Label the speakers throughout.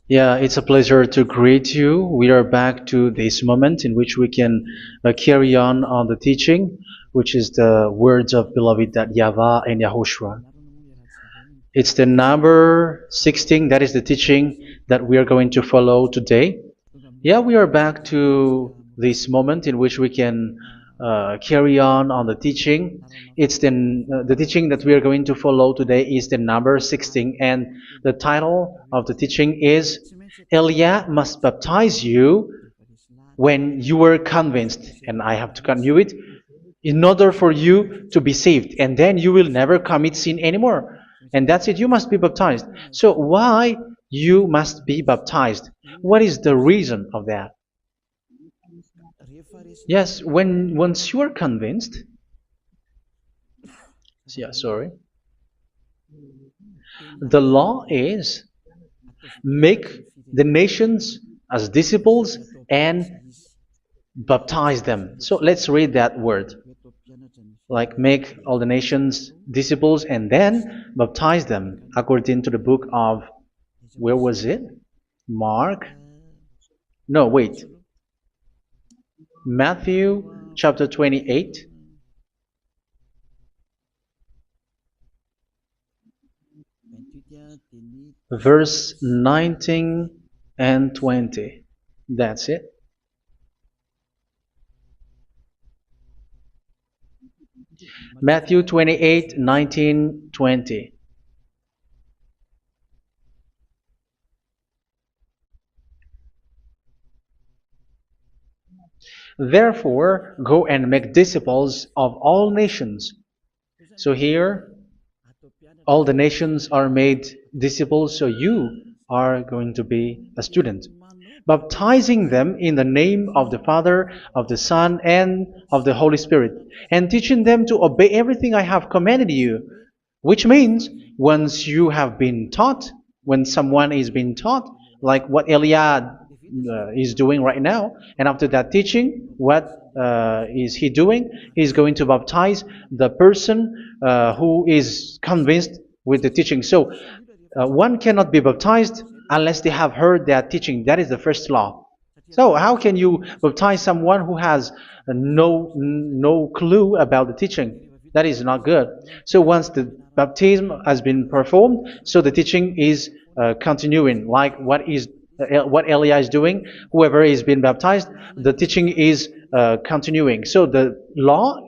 Speaker 1: Yeah, it's a pleasure to greet you. We are back to this moment in which we can carry on the teaching, which is the words of beloved that YAHVAH and YAHOSHUA. It's the number 16, that is the teaching that we are going to follow today. Yeah, we are back to this moment in which we can carry on the teaching. It's the teaching that we are going to follow today is the number 16, and the title of the teaching is Elia must baptize you when you were convinced, and I have to continue it, in order for you to be saved, and then you will never commit sin anymore. And that's it, you must be baptized. So why you must be baptized? What is the reason of that? Yes, when once you are convinced, yeah, sorry, the law is make the nations as disciples and baptize them. So let's read that word. Like make all the nations disciples and then baptize them according to the book of, where was it? Mark? No, wait. Matthew chapter 28. Verse 19 and 20. That's it. Matthew 28, 19, 20. Therefore, go and make disciples of all nations. So here, all the nations are made disciples, so you are going to be a student. Baptizing them in the name of the Father, of the Son, and of the Holy Spirit, and teaching them to obey everything I have commanded you. Which means, once you have been taught, when someone is being taught, like what Elia is doing right now, and after that teaching, what is he doing? He's going to baptize the person who is convinced with the teaching. So one cannot be baptized unless they have heard that teaching. That is the first law. So how can you baptize someone who has no clue about the teaching? That is not good. So once the baptism has been performed, so the teaching is continuing, like what Elia is doing. Whoever is being baptized, the teaching is continuing. So the law,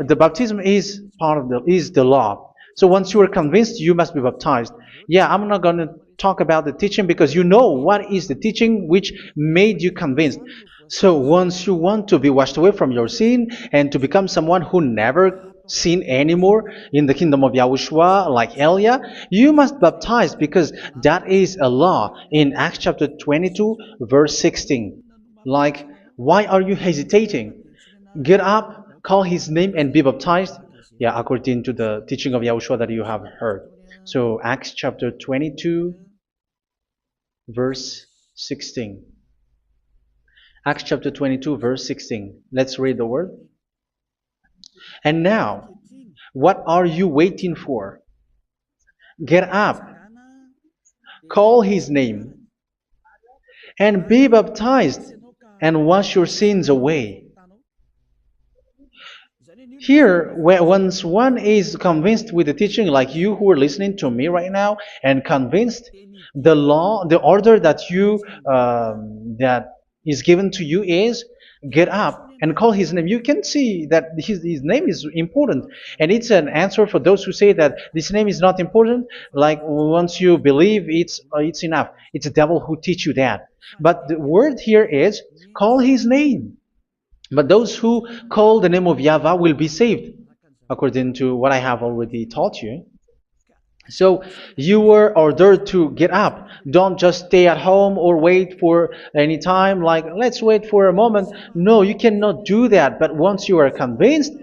Speaker 1: the baptism is part of the law. So once you are convinced, you must be baptized. Yeah, I'm not going to talk about the teaching because you know what is the teaching which made you convinced. So once you want to be washed away from your sin and to become someone who never sin anymore in the kingdom of Yahushua, like Elia, you must baptize because that is a law in Acts chapter 22, verse 16. Like, why are you hesitating? Get up, call his name, and be baptized. Yeah, according to the teaching of Yahushua that you have heard. So Acts chapter 22, verse 16. Acts chapter 22, verse 16. Let's read the word. And now, what are you waiting for? Get up, call his name, and be baptized, and wash your sins away. Here, once one is convinced with the teaching, like you who are listening to me right now, and convinced, the law, the order that that is given to you is get up and call his name. You can see that his name is important, and it's an answer for those who say that this name is not important. Like once you believe, it's enough. It's the devil who teach you that. But the word here is call his name. But those who call the name of YAHVAH will be saved, according to what I have already taught you. So you were ordered to get up. Don't just stay at home or wait for any time, like let's wait for a moment. No, you cannot do that. But once you are convinced,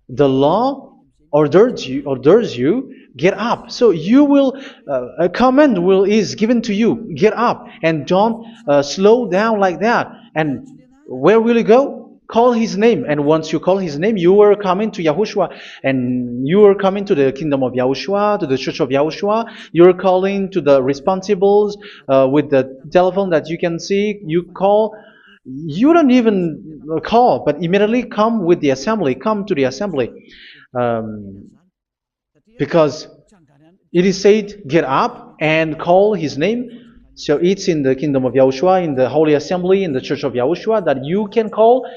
Speaker 1: the law orders you get up. So you will a command is given to you, get up, and don't slow down like that. And where will you go? Call his name, and once you call his name, you are coming to Yahushua, and you are coming to the kingdom of Yahushua, to the church of Yahushua. You are calling to the responsibles with the telephone that you can see. You call. You don't even call, but immediately come with the assembly. Come to the assembly, um, because it is said, get up and call his name. So it's in the kingdom of Yahushua, in the holy assembly, in the church of Yahushua, that you can call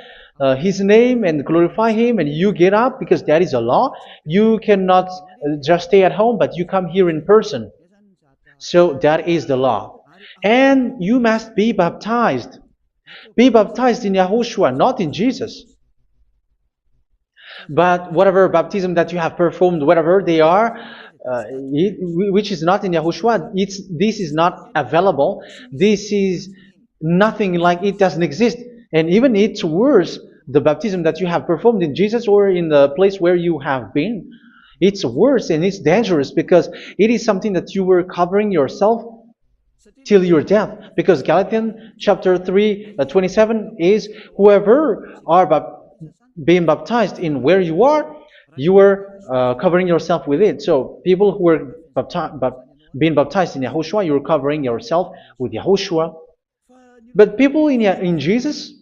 Speaker 1: his name and glorify him, and you get up because that is a law. You cannot just stay at home, but you come here in person. So that is the law. And you must be baptized. Be baptized in Yahushua, not in Jesus. But whatever baptism that you have performed, whatever they are, which is not in Yahushua, this is not available. This is nothing, like it doesn't exist. And even it's worse, the baptism that you have performed in Jesus or in the place where you have been. It's worse and it's dangerous because it is something that you were covering yourself till your death. Because Galatians chapter 3, 27 is, whoever are being baptized in where you are covering yourself with it. So people who were being baptized in Yahushua, you're covering yourself with Yahushua. But people in Jesus,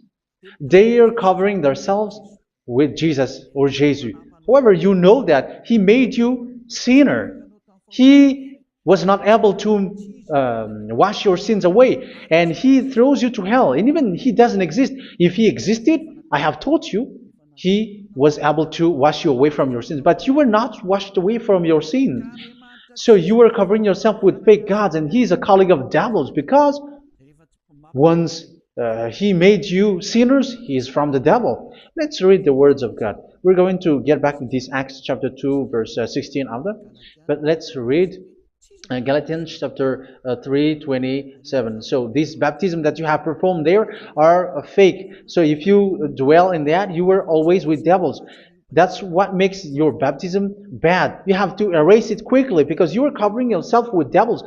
Speaker 1: they are covering themselves with Jesus or Jesus. However, you know that He made you sinner. He was not able to wash your sins away, and He throws you to hell. And even He doesn't exist. If He existed, I have taught you, He was able to wash you away from your sins. But you were not washed away from your sins. So you were covering yourself with fake gods, and He is a colleague of devils, because once He made you sinners, He is from the devil. Let's read the words of God. We're going to get back to this Acts chapter 2, verse 16 after. But let's read Galatians chapter 3, 27. So this baptism that you have performed there are fake. So if you dwell in that, you were always with devils. That's what makes your baptism bad. You have to erase it quickly because you are covering yourself with devils.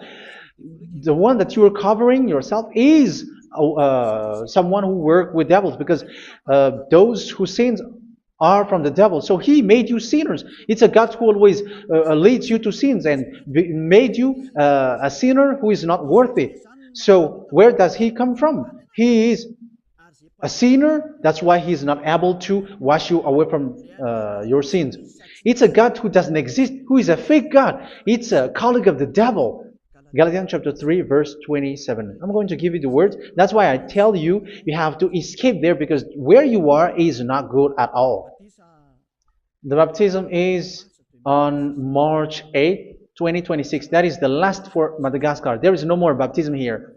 Speaker 1: The one that you are covering yourself is someone who works with devils, because those who sins are from the devil. So He made you sinners. It's a God who always leads you to sins and made you a sinner who is not worthy. So where does He come from? He is a sinner. That's why He is not able to wash you away from your sins. It's a God who doesn't exist, who is a fake God. It's a colleague of the devil. Galatians chapter 3, verse 27. I'm going to give you the words. That's why I tell you, you have to escape there, because where you are is not good at all. The baptism is on March 8, 2026. That is the last for Madagascar. There is no more baptism here.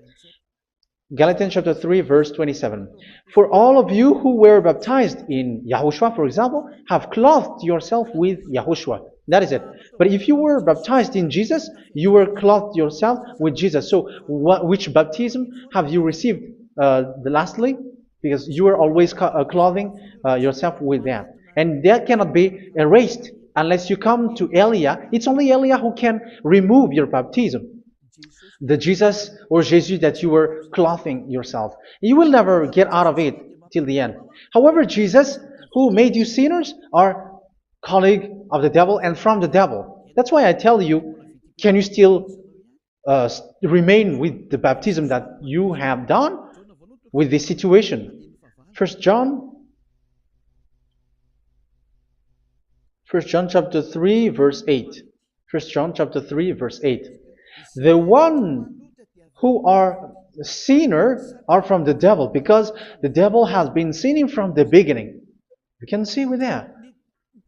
Speaker 1: Galatians chapter 3, verse 27. For all of you who were baptized in Yahushua, for example, have clothed yourself with Yahushua. That is it. But if you were baptized in Jesus, you were clothed yourself with Jesus. So which baptism have you received lastly? Because you were always clothing yourself with that. And that cannot be erased unless you come to Elia. It's only Elia who can remove your baptism. The Jesus or Jesus that you were clothing yourself. You will never get out of it till the end. However, Jesus, who made you sinners, are colleague of the devil and from the devil. That's why I tell you, can you still remain with the baptism that you have done with this situation? 1 John chapter 3, verse 8. 1 John chapter 3, verse 8. The one who are sinners are from the devil, because the devil has been sinning from the beginning. You can see with that.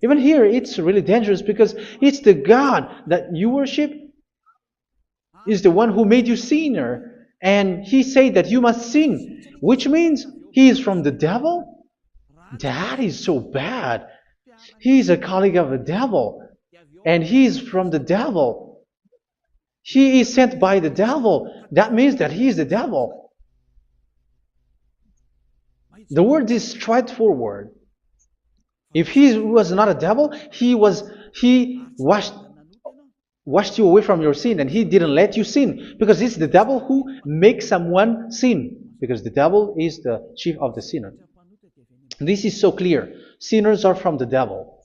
Speaker 1: Even here, it's really dangerous, because it's the God that you worship is the one who made you sinner, and He said that you must sin, which means He is from the devil. That is so bad. He is a colleague of the devil, and He is from the devil. He is sent by the devil. That means that He is the devil. The word is straightforward. If He was not a devil, He washed you away from your sin, and He didn't let you sin, because it's the devil who makes someone sin, because the devil is the chief of the sinner. This is so clear. Sinners are from the devil.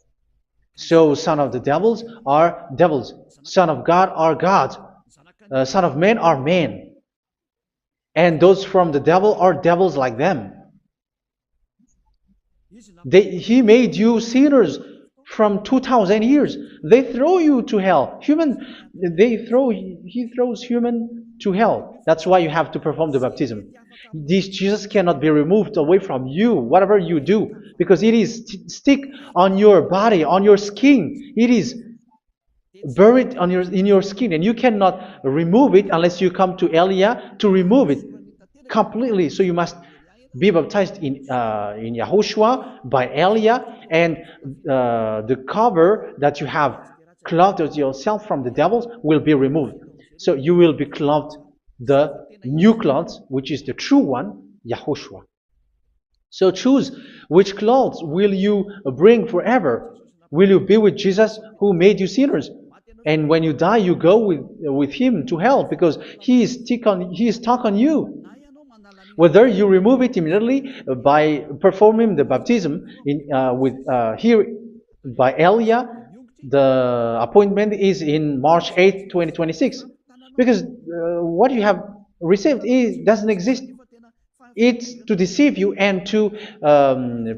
Speaker 1: So son of the devils are devils. Son of God are gods. Son of men are men. And those from the devil are devils like them. He made you sinners from 2,000 years. They throw you to hell. He throws human to hell. That's why you have to perform the baptism. This Jesus cannot be removed away from you, whatever you do, because it is stick on your body, on your skin. It is buried in your skin, and you cannot remove it unless you come to Elia to remove it completely. So you must be baptized in Yahushua by Elia, and the cover that you have clothed yourself from the devils will be removed. So you will be clothed the new clothes, which is the true one, Yahushua. So choose which clothes will you bring forever. Will you be with Jesus who made you sinners? And when you die, you go with him to hell because he is stuck on you. Whether you remove it immediately by performing the baptism here by Elia, the appointment is in March 8, 2026. Because what you have received doesn't exist. It's to deceive you and to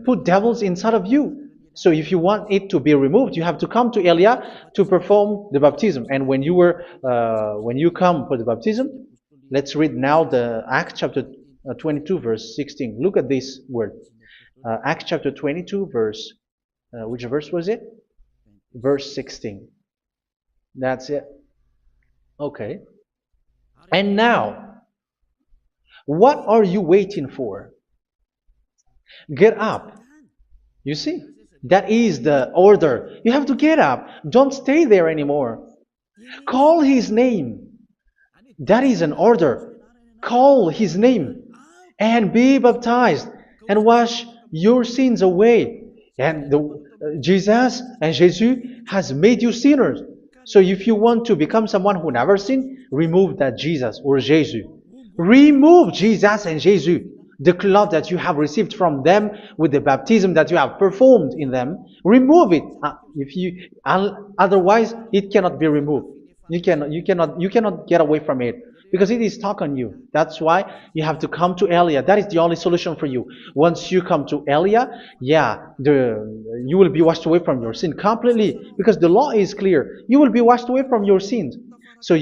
Speaker 1: put devils inside of you. So if you want it to be removed, you have to come to Elia to perform the baptism. And when you come for the baptism, let's read now the Acts chapter 22 verse 16. Look at this word. Acts chapter 22 verse, which verse was it? Verse 16. That's it. Okay. And now, what are you waiting for? Get up. You see, that is the order. You have to get up. Don't stay there anymore. Call his name. That is an order. Call his name and be baptized and wash your sins away. And Jesus has made you sinners. So if you want to become someone who never sinned, remove that Jesus or Jesus. Remove Jesus and Jesus, the cloth that you have received from them with the baptism that you have performed in them. Remove it. Otherwise, it cannot be removed. You cannot get away from it because it is stuck on you. That's why you have to come to Elia. That is the only solution for you. Once you come to Elia, you will be washed away from your sin completely because the law is clear. You will be washed away from your sins. So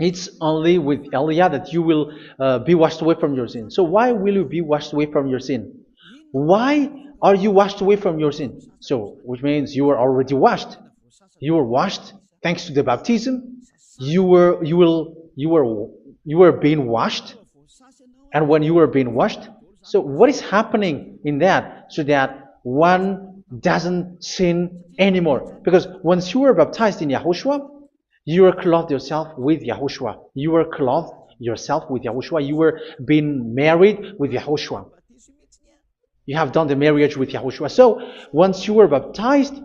Speaker 1: it's only with Elia that you will be washed away from your sin. So why will you be washed away from your sin? Why are you washed away from your sin? So, which means you are already washed. You were washed thanks to the baptism. You were being washed, and when you were being washed, so what is happening in that? So that one doesn't sin anymore. Because once you were baptized in Yahushua, you were clothed yourself with Yahushua. You were clothed yourself with Yahushua. You were being married with Yahushua. You have done the marriage with Yahushua. So once you were baptized,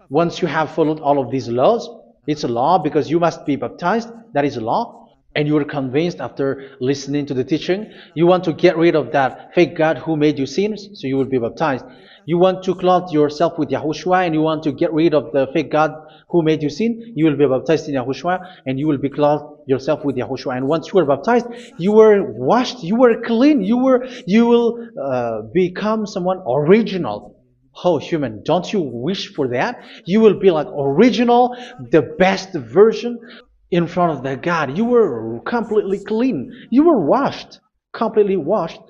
Speaker 1: once you have followed all of these laws, it's a law because you must be baptized. That is a law. And you are convinced after listening to the teaching, you want to get rid of that fake God who made you sinners, so you will be baptized. You want to clothe yourself with Yahushua and you want to get rid of the fake God who made you sin, you will be baptized in Yahushua and you will be clothed yourself with Yahushua. And once you are baptized, you were washed, you were clean, you will become someone original. Oh, human, don't you wish for that? You will be like original, the best version in front of the God. You were completely clean. You were washed, completely washed.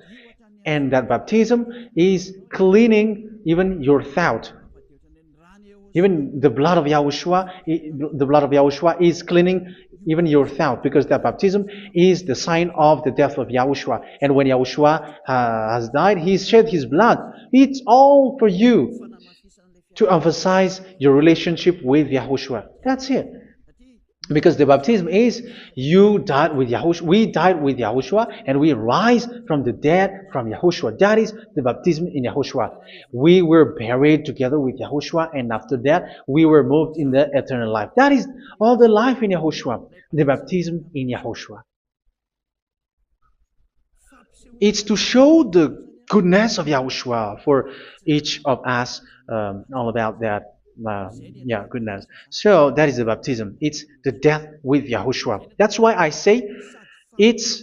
Speaker 1: And that baptism is cleaning even your thought. Even the blood of Yahushua is cleaning even your thought, because that baptism is the sign of the death of Yahushua. And when Yahushua has died, he shed his blood. It's all for you to emphasize your relationship with Yahushua. That's it. Because the baptism is you died with Yahushua, we died with Yahushua, and we rise from the dead from Yahushua. That is the baptism in Yahushua. We were buried together with Yahushua, and after that we were moved in the eternal life. That is all the life in Yahushua, the baptism in Yahushua. It's to show the goodness of Yahushua for each of us, all about that. Yeah, goodness. So that is the baptism. It's the death with Yahushua. That's why I say it's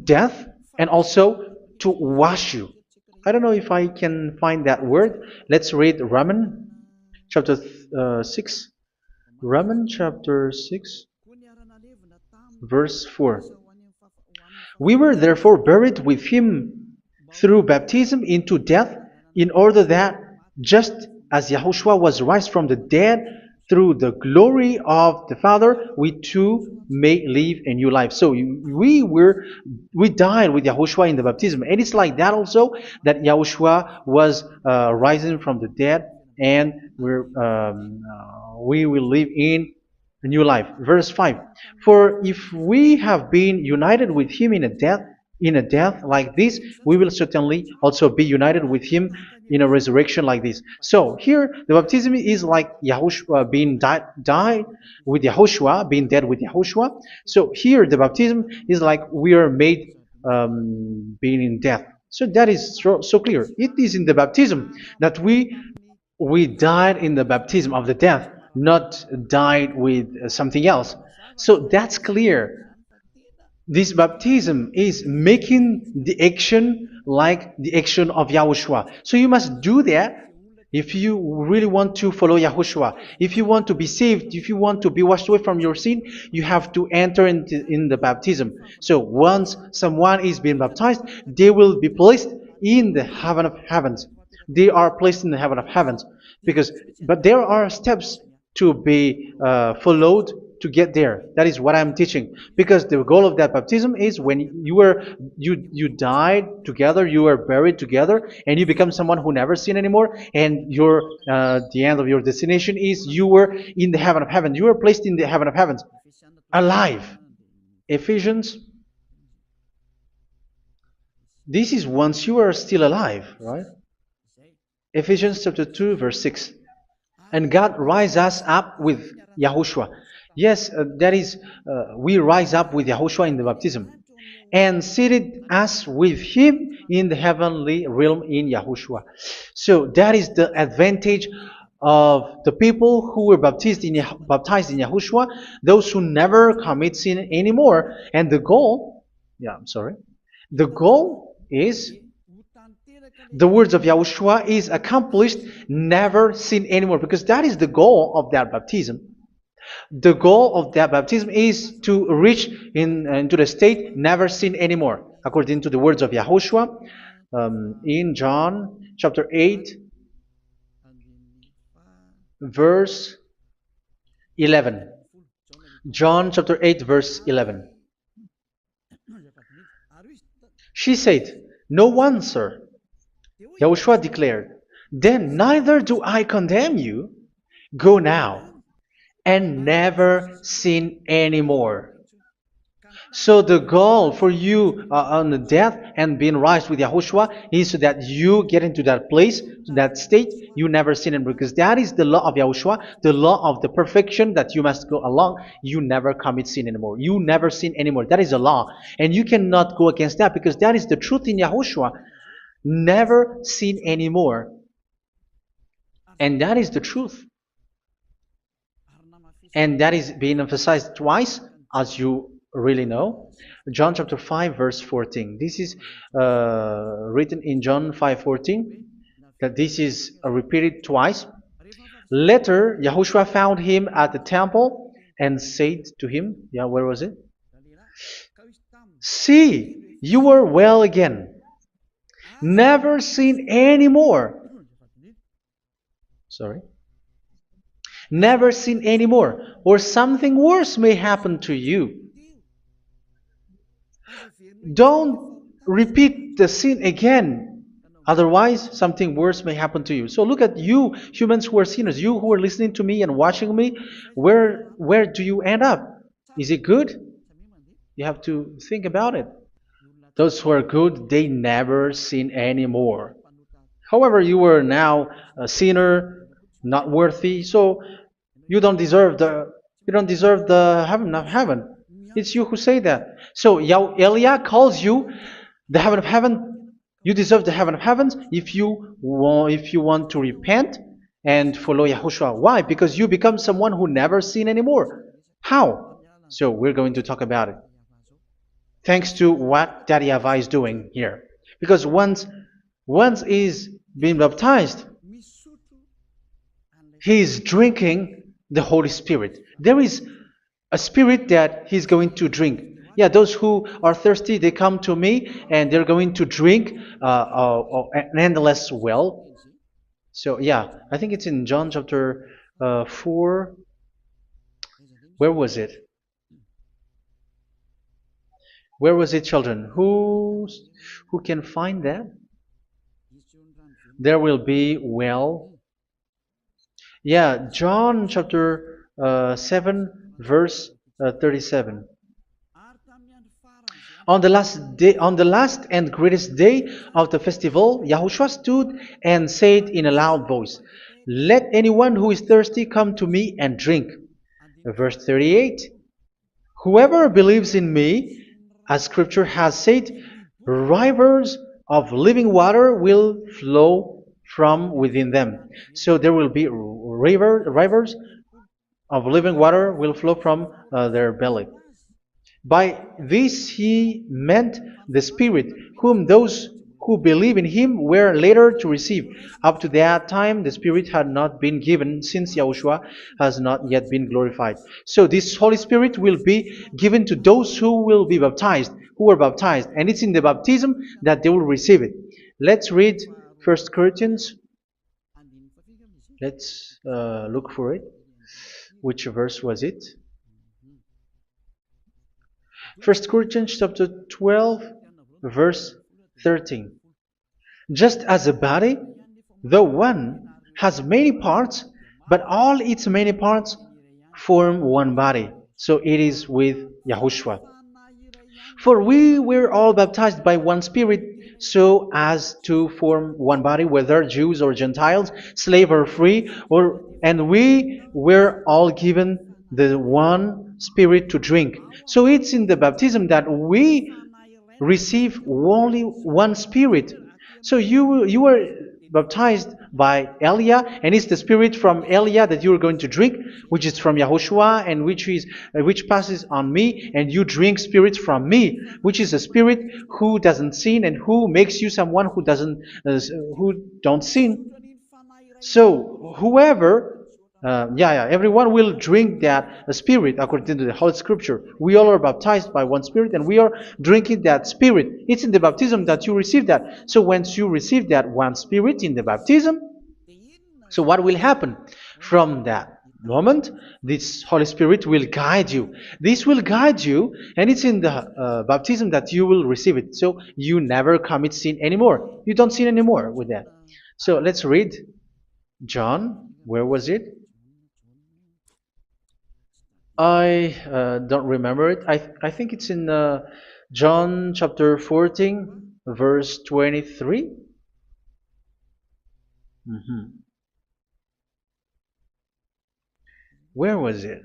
Speaker 1: death and also to wash you. I don't know if I can find that word. Let's read Romans chapter 6. Romans chapter 6, verse 4. We were therefore buried with him through baptism into death, in order that, just as Yahushua was raised from the dead through the glory of the Father, we too may live a new life. So we died with Yahushua in the baptism, and it's like that also that Yahushua was rising from the dead, and we will live in a new life. Verse 5. For if we have been united with him in a death like this, we will certainly also be united with him in a resurrection like this. So here the baptism is like Yahushua being died with Yahushua, being dead with Yahushua. So here the baptism is like we are made being in death. So that is so clear. It is in the baptism that we died in the baptism of the death, not died with something else. So that's clear. This baptism is making the action like the action of Yahushua. So you must do that if you really want to follow Yahushua. If you want to be saved, if you want to be washed away from your sin, you have to enter in the baptism. So once someone is being baptized, they will be placed in the heaven of heavens. They are placed in the heaven of heavens but there are steps to be followed to get there. That is what I'm teaching. Because the goal of that baptism is when you died together, you were buried together, and you become someone who never sin anymore. And the end of your destination is you were in the heaven of heaven. You were placed in the heaven of heavens, alive. Ephesians. This is once you are still alive, right? Ephesians chapter 2, verse 6. And God rise us up with Yahushua. Yes, that is, we rise up with Yahushua in the baptism. And seated us with him in the heavenly realm in Yahushua. So that is the advantage of the people who were baptized in Yahushua, those who never commit sin anymore. And the goal, the goal is the words of Yahushua is accomplished, never sin anymore, because that is the goal of that baptism. The goal of that baptism is to reach into the state never sin anymore, according to the words of Yahushua in John chapter 8, verse 11. John chapter 8, verse 11. She said, "No one, sir." Yahushua declared, "Then neither do I condemn you. Go now and never sin anymore." So the goal for you on the death and being raised with Yahushua is so that you get into that place, that state, you never sin anymore. Because that is the law of Yahushua, the law of the perfection that you must go along. You never commit sin anymore. You never sin anymore. That is a law. And you cannot go against that because that is the truth in Yahushua. Never sin anymore. And that is the truth. And that is being emphasized twice, as you really know. John chapter 5, verse 14. This is written in John 5:14. That this is repeated twice. Later, Yahushua found him at the temple and said to him, where was it? "See, you are well again. Never sin anymore." Sorry. Never sin anymore, or something worse may happen to you. Don't repeat the sin again. Otherwise, something worse may happen to you. So look at you, humans who are sinners, you who are listening to me and watching me. Where do you end up? Is it good? You have to think about it. Those who are good, they never sin anymore. However, you are now a sinner, not worthy, so you don't deserve the heaven of heaven. It's you who say that. So Elia calls you the heaven of heaven You deserve the heaven of heavens if you want to repent and follow Yahushua. Why? Because you become someone who never sin anymore. How? So we're going to talk about it. Thanks to what Daddy YAHVAH is doing here. Because once he's been baptized, he is drinking the Holy Spirit. There is a spirit that he's going to drink. Yeah, those who are thirsty, they come to me and they're going to drink an endless well. So yeah, I think it's in John chapter 4. Where was it? Where was it, children? Who can find that? There will be well. Yeah, John chapter 7, verse 37. On the last and greatest day of the festival, Yahushua stood and said in a loud voice, "Let anyone who is thirsty come to me and drink." Verse 38. Whoever believes in me, as scripture has said, rivers of living water will flow from within them. So there will be rivers of living water will flow from their belly. By this he meant the Spirit, whom those who believe in him were later to receive. Up to that time, the Spirit had not been given, since Yahushua has not yet been glorified. So this Holy Spirit will be given to those who will be baptized, who were baptized, and it's in the baptism that they will receive it. Let's read 1 Corinthians. Let's look for it. Which verse was it? 1 Corinthians chapter 12, verse 13. Just as a body, though one, has many parts, but all its many parts form one body. So it is with Yahushua. For we were all baptized by one Spirit, so as to form one body, whether Jews or Gentiles, slave or free, and we were all given the one Spirit to drink. So it's in the baptism that we receive only one Spirit. So you were baptized by Elia, and it's the Spirit from Elia that you are going to drink, which is from Yahushua, and which passes on me, and you drink Spirit from me, which is a Spirit who doesn't sin and who makes you someone who don't sin. So whoever everyone will drink that Spirit according to the Holy Scripture. We all are baptized by one Spirit, and we are drinking that Spirit. It's in the baptism that you receive that. So once you receive that one Spirit in the baptism, so what will happen from that moment? This Holy Spirit will guide you. This will guide you, and it's in the baptism that you will receive it. So you never commit sin anymore. You don't sin anymore with that. So let's read John. Where was it? I don't remember it. I think it's in John chapter 14, verse 23. Where was it?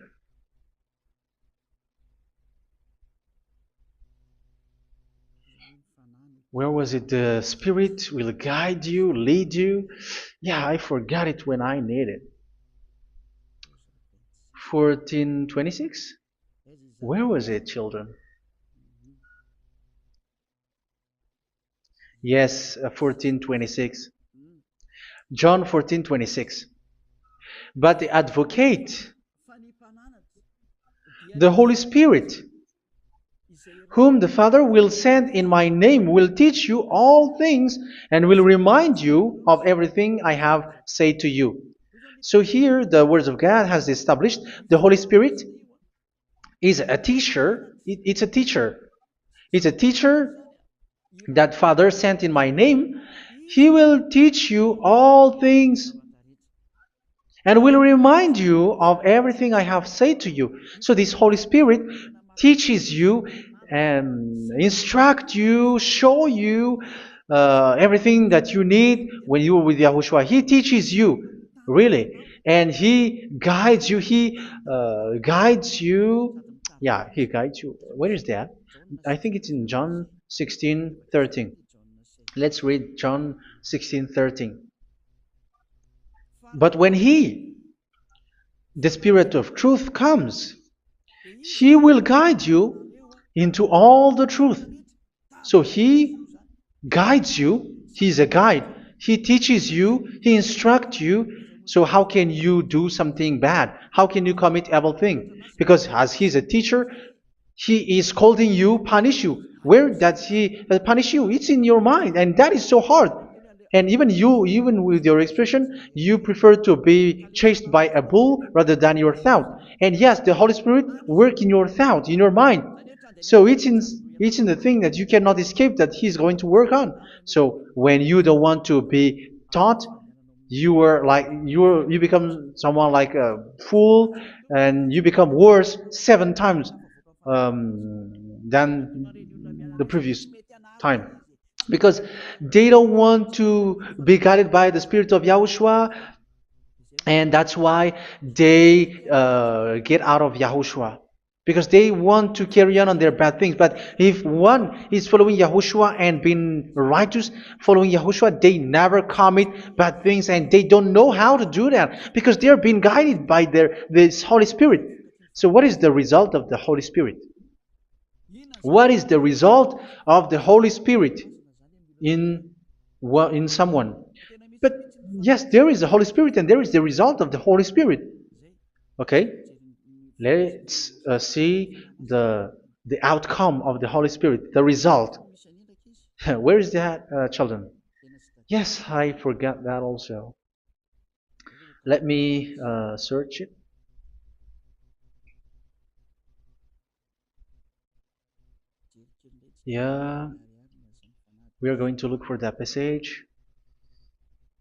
Speaker 1: Where was it? The Spirit will guide you, lead you. Yeah, I forgot it when I need it. 14:26? Where was it, children? Yes, 14:26. John 14:26. But the Advocate, the Holy Spirit, whom the Father will send in my name, will teach you all things and will remind you of everything I have said to you. So here the Word of God has established the Holy Spirit is a teacher. It's a teacher. It's a teacher that Father sent in my name. He will teach you all things and will remind you of everything I have said to you. So this Holy Spirit teaches you and instruct you, show you everything that you need when you are with Yahushua. He teaches you, really, and He guides you. He guides you. Yeah, He guides you. Where is that? I think it's in John 16:13. Let's read John 16:13. But when He, the Spirit of truth, comes, He will guide you into all the truth. So He guides you. He's a guide. He teaches you. He instructs you. So how can you do something bad? How can you commit evil thing? Because as He's a teacher, He is scolding you, punish you. Where does He punish you? It's in your mind, and that is so hard. And even you, even with your expression, you prefer to be chased by a bull rather than your thought. And yes, the Holy Spirit work in your thought, in your mind. So it's in the thing that you cannot escape that He's going to work on. So when you don't want to be taught, you become someone like a fool, and you become worse 7 times than the previous time, because they don't want to be guided by the Spirit of Yahushua, and that's why they get out of Yahushua, because they want to carry on their bad things. But if one is following Yahushua and being righteous, following Yahushua, they never commit bad things, and they don't know how to do that because they are being guided by this Holy Spirit. So what is the result of the Holy Spirit? What is the result of the Holy Spirit in someone? But yes, there is the Holy Spirit, and there is the result of the Holy Spirit. Okay, let's see the outcome of the Holy Spirit, the result. Where is that, children? Yes, I forgot that also. Let me search it. Yeah, we are going to look for that passage.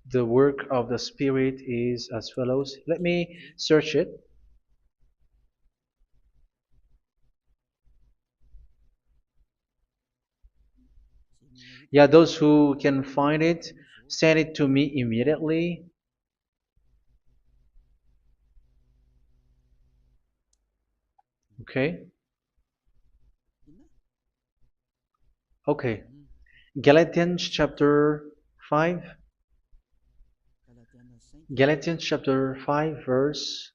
Speaker 1: The work of the Spirit is as follows. Let me search it. Yeah, those who can find it, send it to me immediately. Okay. Okay. Galatians chapter 5. Galatians chapter 5 verse.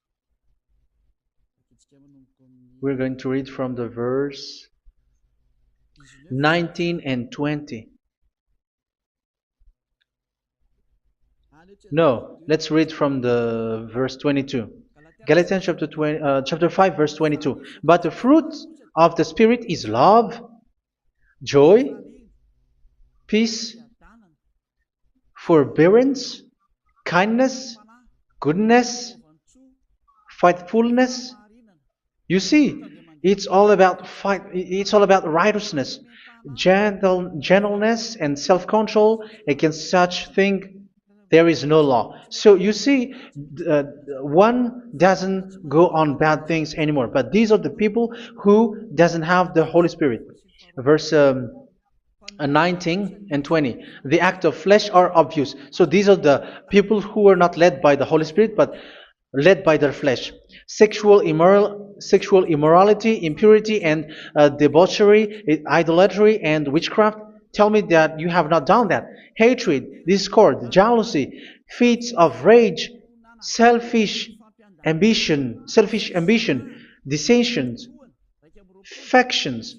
Speaker 1: We're going to read from the verse 19 and 20. No, let's read from the verse 22. Galatians chapter 5 verse 22. But the fruit of the Spirit is love, joy, peace, forbearance, kindness, goodness, faithfulness. You see, it's all about it's all about righteousness, gentleness, and self-control. Against such thing there is no law. So you see, one doesn't go on bad things anymore. But these are the people who doesn't have the Holy Spirit. Verse 19 and 20. The act of flesh are obvious. So these are the people who are not led by the Holy Spirit, but led by their flesh. Sexual immorality, impurity, and debauchery, idolatry, and witchcraft. Tell me that you have not done that. Hatred, discord, jealousy, fits of rage, selfish ambition, dissensions, factions.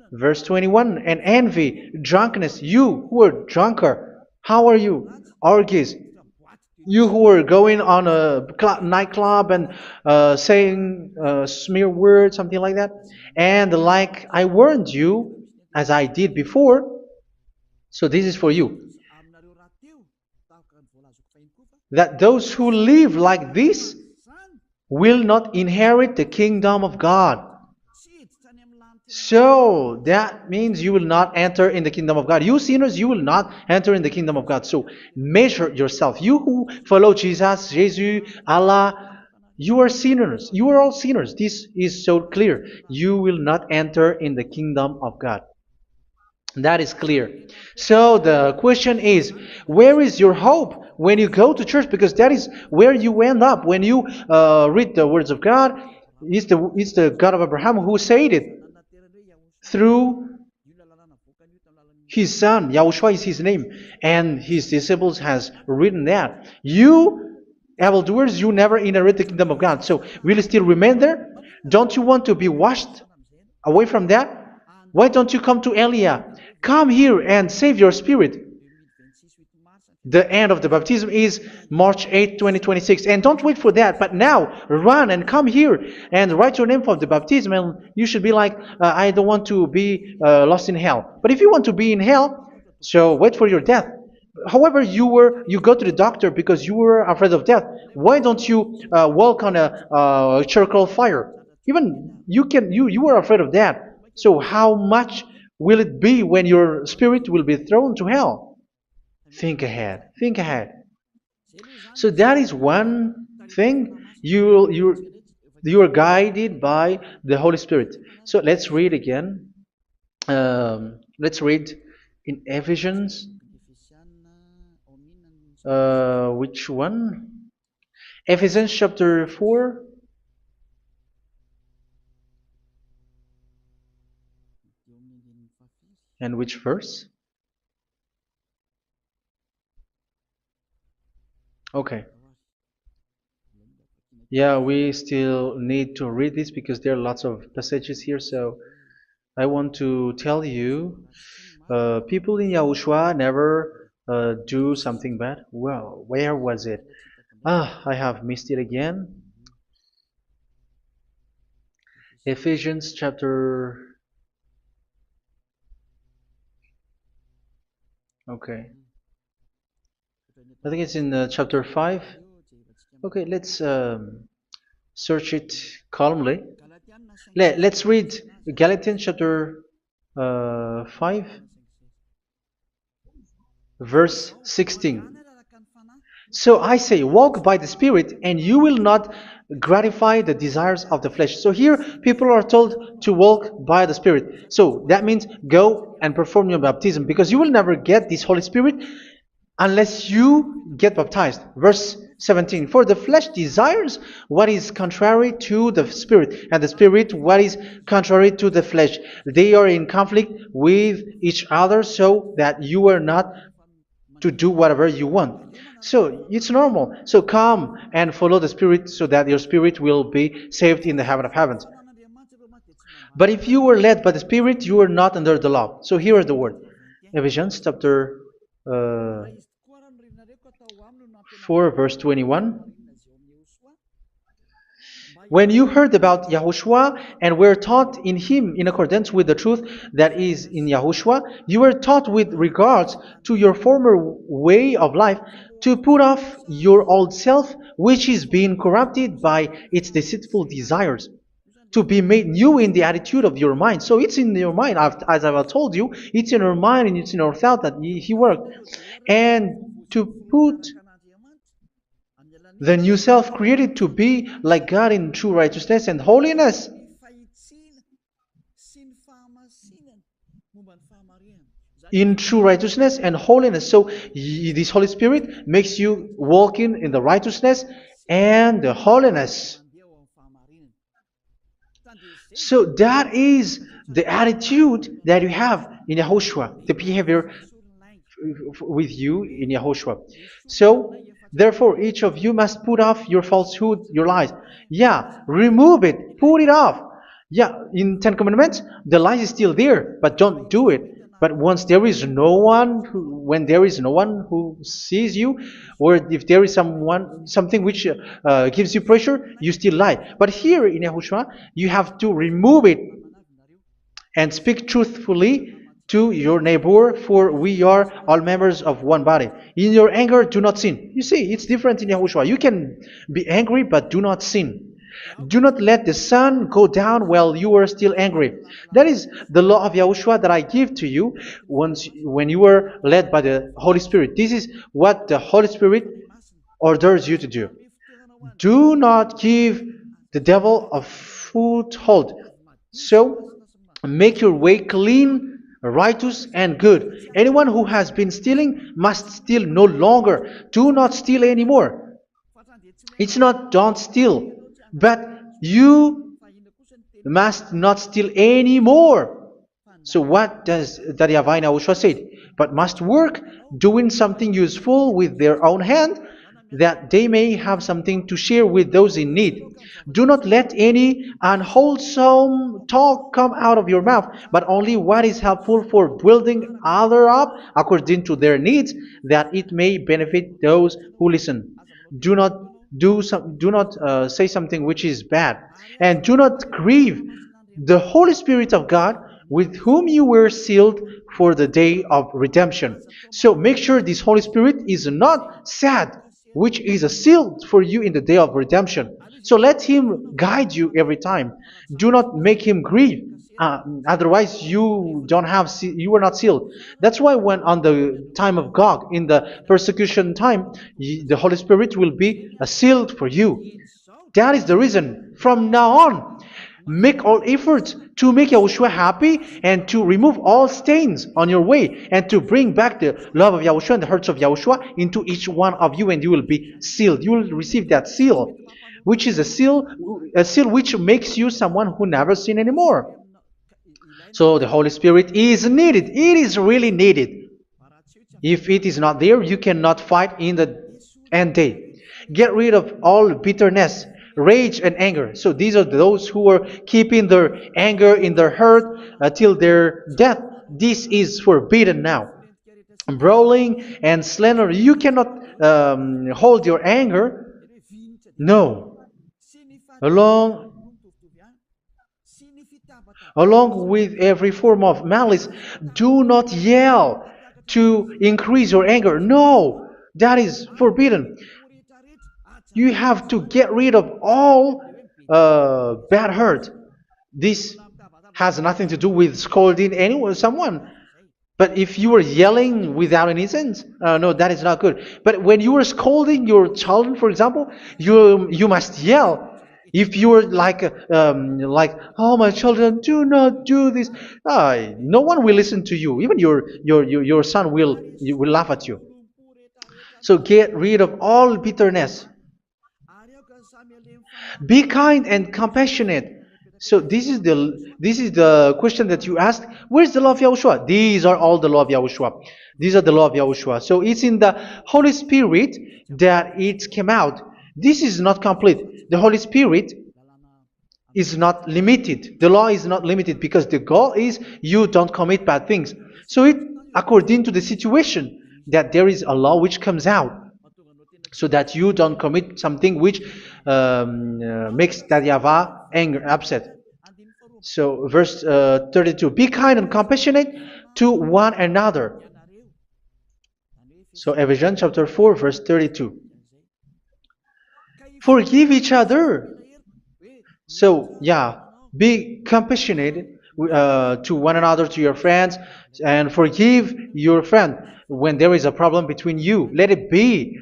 Speaker 1: Verse 21, and envy, drunkenness. You who are drunker, how are you? Orgies. You who are going on a nightclub and saying smear words, something like that. And like I warned you, as I did before, so this is for you. That those who live like this will not inherit the kingdom of God. So that means you will not enter in the kingdom of God. You sinners, you will not enter in the kingdom of God. So measure yourself. You who follow Jesus, Allah, you are sinners. You are all sinners. This is so clear. You will not enter in the kingdom of God. That is clear. So the question is, where is your hope when you go to church? Because that is where you end up. When you read the words of God, it's the God of Abraham who said it. Through His son, Yahushua is his name, and his disciples has written that. You, evildoers, you never inherit the kingdom of God. So will you still remain there? Don't you want to be washed away from that? Why don't you come to Elia? Come here and save your spirit. The end of the baptism is March 8th, 2026. And don't wait for that, but now run and come here and write your name for the baptism. And you should be like, I don't want to be lost in hell. But if you want to be in hell, so wait for your death. However, you go to the doctor because you were afraid of death. Why don't you walk on a charcoal fire? Even you were afraid of that. So how much will it be when your spirit will be thrown to hell? Think ahead. Think ahead. So that is one thing. You are guided by the Holy Spirit. So let's read again. Let's read in Ephesians. Which one? Ephesians chapter 4. And which verse? Okay. Yeah, we still need to read this because there are lots of passages here. So I want to tell you, people in Yahushua never do something bad. Well, where was it? I have missed it again. Ephesians chapter. Okay. I think it's in chapter 5. Okay, let's search it calmly. Let's read Galatians chapter 5, verse 16. So I say, walk by the Spirit, and you will not gratify the desires of the flesh. So here, people are told to walk by the Spirit. So that means go and perform your baptism, because you will never get this Holy Spirit unless you get baptized. Verse 17. For the flesh desires what is contrary to the Spirit, and the Spirit what is contrary to the flesh. They are in conflict with each other, so that you are not to do whatever you want. So it's normal. So come and follow the Spirit so that your spirit will be saved in the heaven of heavens. But if you were led by the Spirit, you are not under the law. So here is the word. Ephesians chapter 4 verse 21. When you heard about Yahushua and were taught in him in accordance with the truth that is in Yahushua, you were taught with regards to your former way of life to put off your old self, which is being corrupted by its deceitful desires, to be made new in the attitude of your mind. So it's in your mind, as I've told you, it's in your mind and it's in your thought that he worked. And to put the new self created to be like God in true righteousness and holiness. In true righteousness and holiness. So this Holy Spirit makes you walking in the righteousness and the holiness. So that is the attitude that you have in Yahushua, the behavior with you in Yahushua. So therefore, each of you must put off your falsehood, your lies. Yeah, remove it, put it off. Yeah, in Ten Commandments, the lie is still there, but don't do it. But once there is no one, when there is no one who sees you, or if there is something which gives you pressure, you still lie. But here in Yahushua, you have to remove it and speak truthfully to your neighbor, for we are all members of one body. In your anger, do not sin. You see, it's different in Yahushua. You can be angry, but do not sin. Do not let the sun go down while you are still angry. That is the law of Yahushua that I give to you when you were led by the Holy Spirit. This is what the Holy Spirit orders you to do. Do not give the devil a foothold. So, make your way clean, righteous and good. Anyone who has been stealing must steal no longer. Do not steal anymore. It's not don't steal, but you must not steal anymore. So what does the Yahweh Yahushua say? But must work doing something useful with their own hand, that they may have something to share with those in need. Do not let any unwholesome talk come out of your mouth, but only what is helpful for building other up according to their needs, that it may benefit those who listen. Do not do not say something which is bad, and do not grieve the Holy Spirit of God, with whom you were sealed for the day of redemption. So make sure this Holy Spirit is not sad, which is a seal for you in the day of redemption. So let Him guide you every time. Do not make Him grieve. Otherwise, you don't have you were not sealed. That's why when on the time of God, in the persecution time, the Holy Spirit will be sealed for you. That is the reason. From now on, make all efforts to make Yahushua happy and to remove all stains on your way and to bring back the love of Yahushua and the hearts of Yahushua into each one of you, and you will be sealed. You will receive that seal, which is a seal which makes you someone who never sin anymore. So the Holy Spirit is needed. It is really needed. If it is not there, you cannot fight in the end day. Get rid of all bitterness, rage, and anger. So these are those who are keeping their anger in their heart till their death. This is forbidden now. Brawling and slander. You cannot hold your anger. No. Along with every form of malice, do not yell to increase your anger. No, that is forbidden. You have to get rid of all bad hurt. This has nothing to do with scolding anyone, someone. But if you are yelling without any sense, no, that is not good. But when you are scolding your children, for example, you must yell. If you are like, oh, my children, do not do this, no one will listen to you. Even your son will laugh at you. So get rid of all bitterness. Be kind and compassionate. So this is the question that you asked. Where's the law of Yahushua? These are all the law of Yahushua. These are the law of Yahushua. So it's in the Holy Spirit that it came out. This is not complete. The Holy Spirit is not limited. The law is not limited because the goal is you don't commit bad things. So it according to the situation that there is a law which comes out, so that you don't commit something which makes that YAHVAH anger, upset. So verse 32, be kind and compassionate to one another. So Ephesians chapter 4 verse 32. Forgive each other. So yeah, be compassionate to one another, to your friends, and forgive your friend when there is a problem between you. Let it be.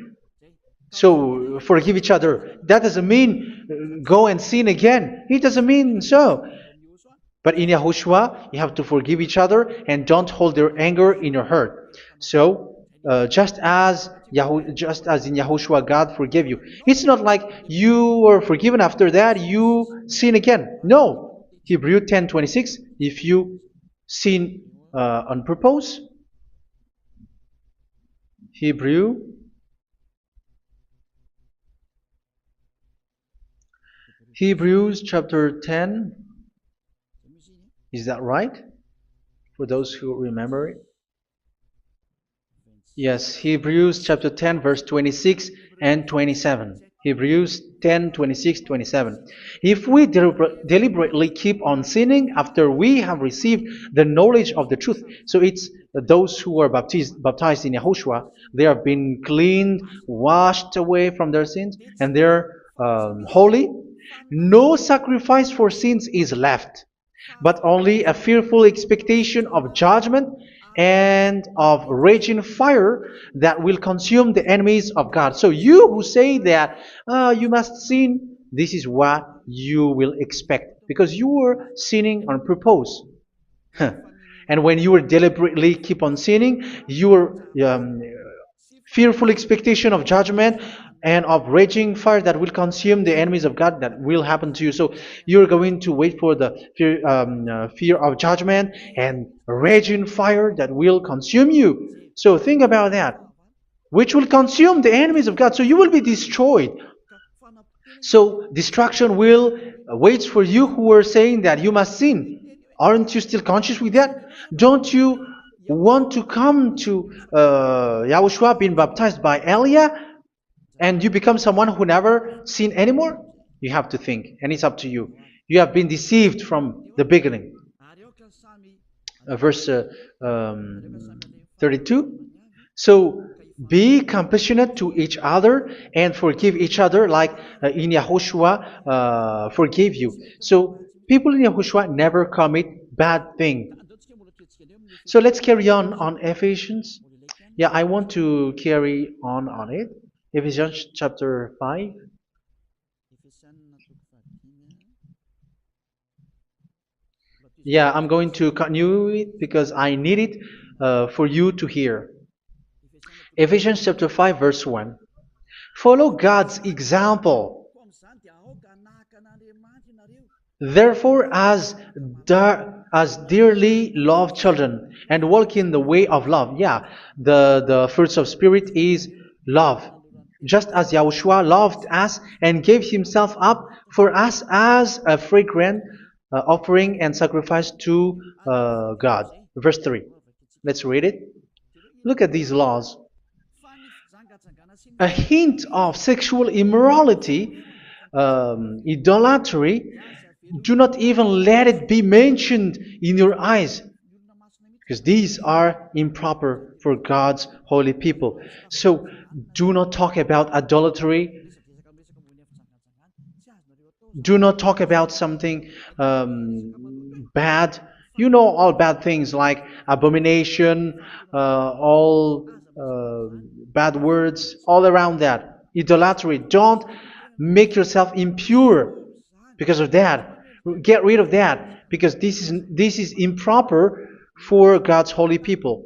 Speaker 1: So forgive each other. That doesn't mean go and sin again. It doesn't mean so. But in Yahushua, you have to forgive each other and don't hold your anger in your heart. So just as in Yahushua, God forgave you. It's not like you were forgiven after that you sin again. No. Hebrew 10:26. If you sin on purpose, Hebrews chapter 10. Is that right? For those who remember it? Yes, Hebrews chapter 10 verse 26 and 27. Hebrews 10, 26, 27. If we deliberately keep on sinning after we have received the knowledge of the truth, so it's those who are baptized in Yahushua, they have been cleaned, washed away from their sins, and they're holy. No sacrifice for sins is left, but only a fearful expectation of judgment and of raging fire that will consume the enemies of God. So you who say that you must sin, this is what you will expect, because you were sinning on purpose. And when you deliberately keep on sinning, your fearful expectation of judgment and of raging fire that will consume the enemies of God that will happen to you. So you're going to wait for the fear of judgment and raging fire that will consume you. So think about that, which will consume the enemies of God. So you will be destroyed. So destruction will wait for you who are saying that you must sin. Aren't you still conscious with that? Don't you want to come to Yahushua being baptized by Elia and you become someone who never sinned anymore? You have to think, and it's up to you. You have been deceived from the beginning. Verse 32. So be compassionate to each other and forgive each other like in Yahushua forgave you. So people in Yahushua never commit bad thing. So let's carry on Ephesians. Yeah, I want to carry on it. Ephesians chapter 5. Yeah, I'm going to continue it because I need it for you to hear. Ephesians chapter 5 verse 1. Follow God's example. Therefore, as dearly loved children, and walk in the way of love. Yeah, the fruits of spirit is love. Just as Yahushua loved us and gave himself up for us as a fragrant offering and sacrifice to God. Verse 3. Let's read it. Look at these laws. A hint of sexual immorality, idolatry, do not even let it be mentioned in your eyes, because these are improper for God's holy people. So do not talk about idolatry. Do not talk about something bad. You know all bad things like abomination, all bad words, all around that. Idolatry. Don't make yourself impure because of that. Get rid of that because this is improper for God's holy people.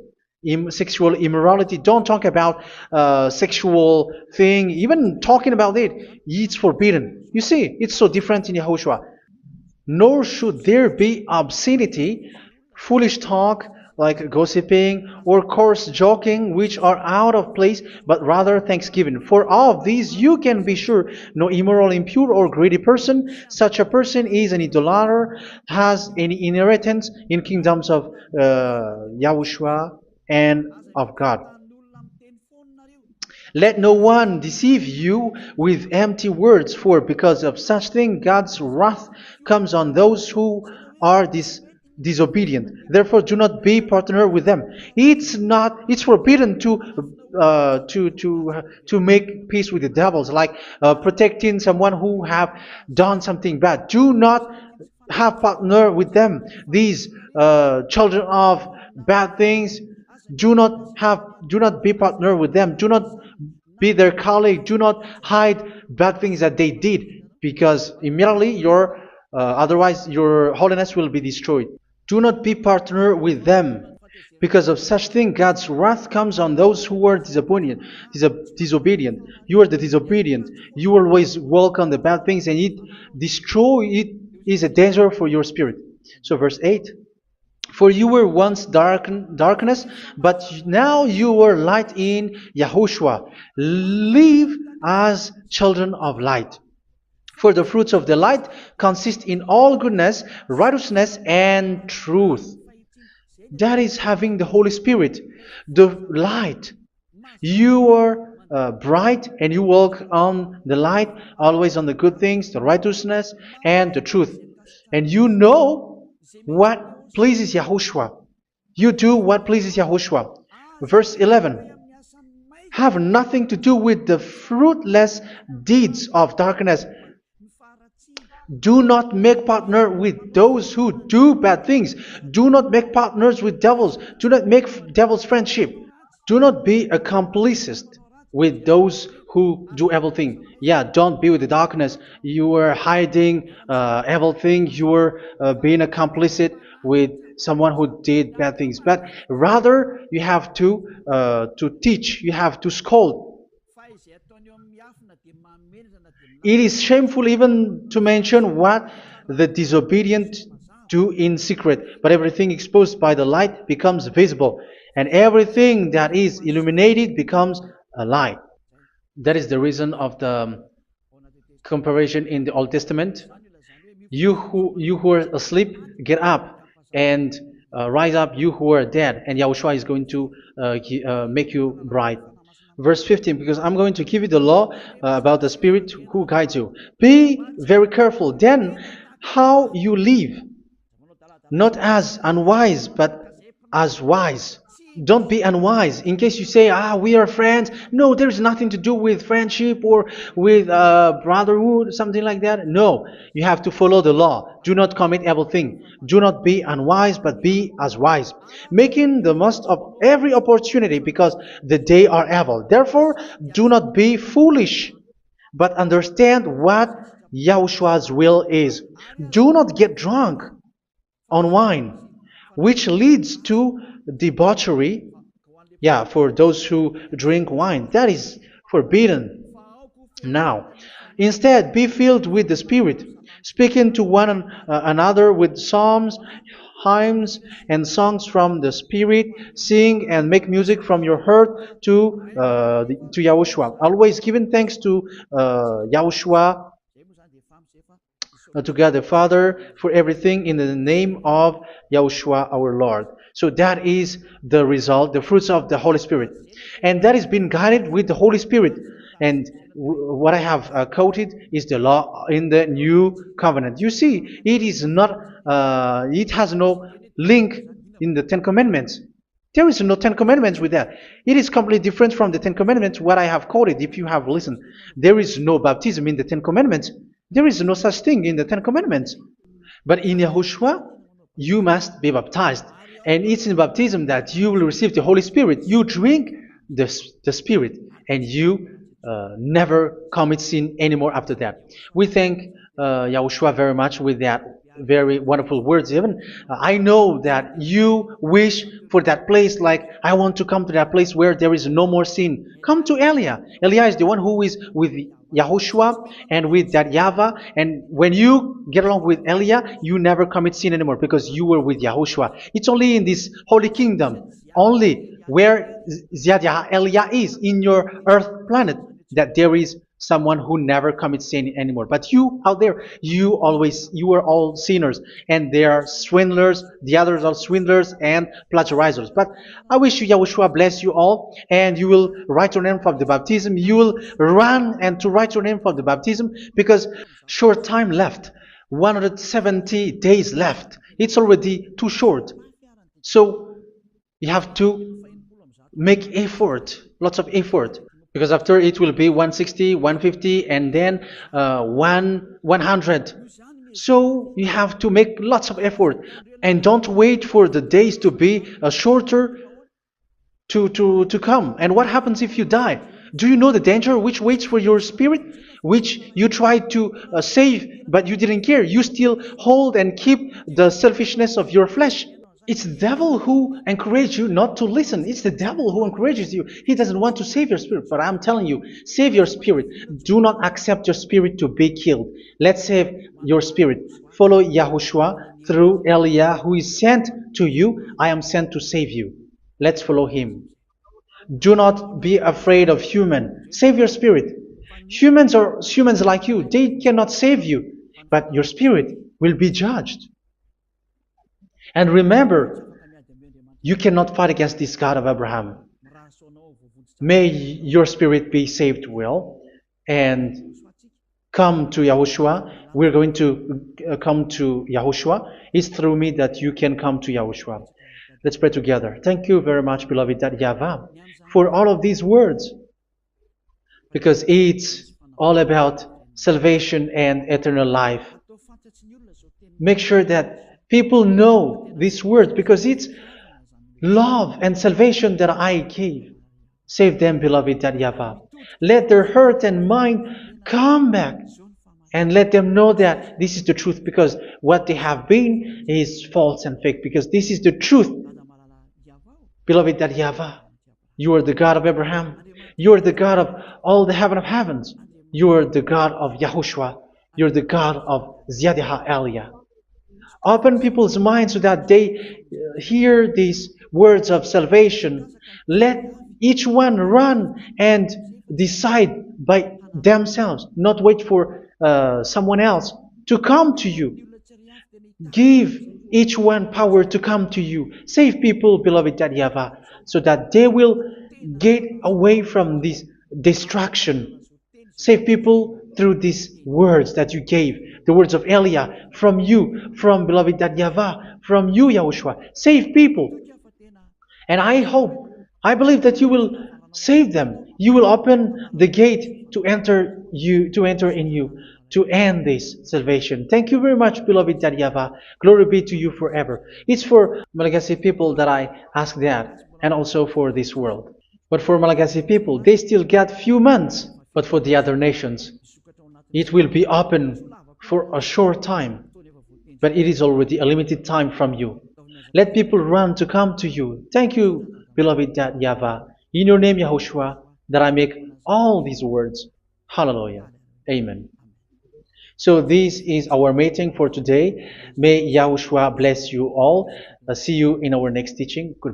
Speaker 1: Sexual immorality. Don't talk about sexual thing. Even talking about it's forbidden. You see, it's so different in Yahushua. Nor should there be obscenity, foolish talk like gossiping or coarse joking, which are out of place, but rather thanksgiving. For of these you can be sure: no immoral, impure, or greedy person, such a person is an idolater, has any inheritance in kingdoms of Yahushua and of God. Let no one deceive you with empty words, for because of such thing God's wrath comes on those who are disobedient. Therefore, do not be partner with them. It's forbidden to make peace with the devils, like protecting someone who have done something bad. Do not have partner with them. These children of bad things, do not be partner with them. Do not be their colleague. Do not hide bad things that they did, because immediately otherwise your holiness will be destroyed. Do not be partner with them. Because of such thing, God's wrath comes on those who are disobedient. You are the disobedient. You always walk on the bad things, and it is a danger for your spirit. So verse 8. For you were once darkness, but now you are light in Yahushua. Live as children of light. For the fruits of the light consist in all goodness, righteousness, and truth. That is having the Holy Spirit, the light. You are bright and you walk on the light, always on the good things, the righteousness, and the truth. And you know what pleases Yahushua. You do what pleases Yahushua. Verse 11. Have nothing to do with the fruitless deeds of darkness. Do not make partner with those who do bad things. Do not make partners with devils. Do not make devils friendship. Do not be a complicit with those who do evil thing. Yeah, don't be with the darkness. You are hiding evil thing. You are being a complicit with someone who did bad things. But rather, you have to teach. You have to scold. It is shameful even to mention what the disobedient do in secret, but everything exposed by the light becomes visible, and everything that is illuminated becomes a light. That is the reason of the comparison in the Old Testament. You who are asleep, get up and rise up, you who are dead, and Yahushua is going to make you bright. Verse 15, because I'm going to give you the law about the Spirit who guides you. Be very careful then how you live, not as unwise, but as wise. Don't be unwise. In case you say, we are friends. No, there's nothing to do with friendship or with brotherhood, something like that. No, you have to follow the law. Do not commit evil thing. Do not be unwise, but be as wise, making the most of every opportunity, because the day are evil. Therefore, do not be foolish, but understand what Yahushua's will is. Do not get drunk on wine, which leads to debauchery. Yeah, for those who drink wine, that is forbidden now. Instead, be filled with the Spirit, speaking to one another with psalms, hymns, and songs from the Spirit. Sing and make music from your heart to Yahushua. Always giving thanks to Yahushua, to God the Father, for everything in the name of Yahushua our Lord. So that is the result, the fruits of the Holy Spirit. And that is being guided with the Holy Spirit. And what I have quoted is the law in the new covenant. You see, it is not, it has no link in the Ten Commandments. There is no Ten Commandments with that. It is completely different from the Ten Commandments, what I have quoted, if you have listened. There is no baptism in the Ten Commandments. There is no such thing in the Ten Commandments. But in Yahushua, you must be baptized. And it's in baptism that you will receive the Holy Spirit. You drink the Spirit, and you never commit sin anymore after that. We thank Yahushua very much with that very wonderful words. Even I know that you wish for that place, like I want to come to that place where there is no more sin. Come to Elia. Elia is the one who is with Yahushua and with that YAHVAH. And when you get along with Elia, you never commit sin anymore because you were with Yahushua. It's only in this holy kingdom, only where Elia is, in your earth planet, that there is someone who never commits sin anymore. But you out there, you are all sinners, and they are swindlers. The others are swindlers and plagiarizers. But I wish you, Yahushua, bless you all, and you will write your name for the baptism. You will run and to write your name for the baptism, because short time left, 170 days left. It's already too short. So you have to make effort, lots of effort, because after it will be 160, 150, and then 100. So you have to make lots of effort, and don't wait for the days to be shorter to come. And what happens if you die? Do you know the danger which waits for your spirit, which you tried to save, but you didn't care? You still hold and keep the selfishness of your flesh. It's the devil who encourages you not to listen. It's the devil who encourages you. He doesn't want to save your spirit. But I'm telling you, save your spirit. Do not accept your spirit to be killed. Let's save your spirit. Follow Yahushua through Elia, who is sent to you. I am sent to save you. Let's follow him. Do not be afraid of human. Save your spirit. Humans are humans like you. They cannot save you. But your spirit will be judged. And remember, you cannot fight against this God of Abraham. May your spirit be saved well and come to Yahushua. We're going to come to Yahushua. It's through me that you can come to Yahushua. Let's pray together. Thank you very much, beloved YAHVAH, for all of these words, because it's all about salvation and eternal life. Make sure that people know this word, because it's love and salvation that I gave. Save them, beloved YAHVAH. Let their heart and mind come back, and let them know that this is the truth, because what they have been is false and fake, because this is the truth. Beloved YAHVAH, you are the God of Abraham. You are the God of all the heaven of heavens. You're the God of Yahushua. You're the God of Ziyadiha Elia. Open people's minds so that they hear these words of salvation. Let each one run and decide by themselves, not wait for someone else to come to you. Give each one power to come to you. Save people, beloved Yahavah, so that they will get away from this distraction. Save people through these words that you gave, the words of Elia, from you, from beloved Yahavah, from you, Yahushua. Save people. And I believe that you will save them. You will open the gate to enter in you, to end this salvation. Thank you very much, beloved Yahavah. Glory be to you forever. It's for Malagasy people that I ask that, and also for this world. But for Malagasy people, they still get few months. But for the other nations, it will be open for a short time. But it is already a limited time from you. Let people run to come to you. Thank you, beloved Yahvah. In your name, Yahushua, that I make all these words. Hallelujah. Amen. So this is our meeting for today. May Yahushua bless you all. See you in our next teaching. Goodbye.